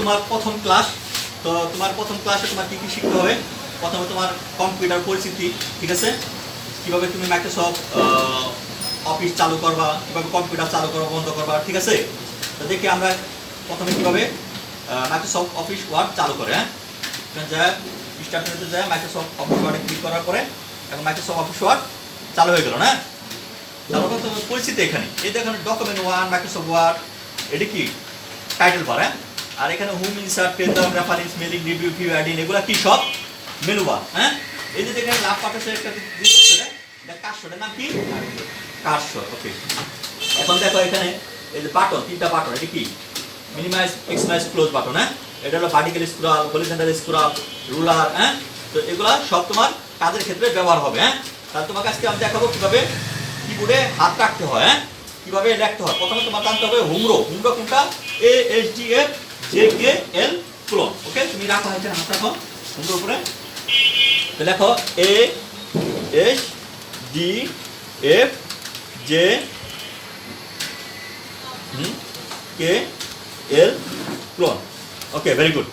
তোমার প্রথম ক্লাস। তো তোমার প্রথম ক্লাসে তোমার কী কী শিখতে হবে? প্রথমে তোমার কম্পিউটার পরিস্থিতি, ঠিক আছে, কীভাবে তুমি মাইক্রোসফট অফিস চালু করবা, কীভাবে কম্পিউটার চালু করবা বন্ধ করবা, ঠিক আছে। তো দেখি আমরা প্রথমে কীভাবে মাইক্রোসফট অফিস ওয়ার্ড চালু করে। হ্যাঁ, যা স্টার্ট মেনুতে যায় মাইক্রোসফট অফিস ওয়ার্ডে ক্লিক করার পরে এখন মাইক্রোসফট অফিস ওয়ার্ড চালু হয়ে গেল না। তারপর তোমার পরিস্থিতি এখানে এই দেখেন ডকুমেন্ট 1 মাইক্রোসফট ওয়ার্ড, এটা কি টাইটেল বার। হ্যাঁ, আর এখানে home insert page reference mailing review view adding এগুলো কি সব মেনু বার। হ্যাঁ, এই যে দেখেন লাভ পাঠাচ্ছে একটা কার্সরের নাম কি কার্সর। ওকে, এখন দেখো এখানে এই যে বাটন, তিনটা বাটন, এটা কি মিনিমাইজ এক্সমাইজ ক্লোজ বাটন। হ্যাঁ, এটা হলো vertical scroll, horizontal scroll, ruler. হ্যাঁ, তো এগুলা সব তোমার কাজের ক্ষেত্রে ব্যবহার হবে। হ্যাঁ, তাহলে তোমাকে আজকে আমি দেখাবো কিভাবে কিবোর্ডে হাত রাখতে হয়। হ্যাঁ, কিভাবে লিখতে হয়। প্রথমে তোমার জানতে হবে হোমরো। হোমরো কোনটা? ASDFJKL clone. ওকে, তুমি রাখো এখানে হাত রাখো হোমরো উপরে। তো লেখো ASDFJKL ক্লোন। ওকে, ভেরি গুড।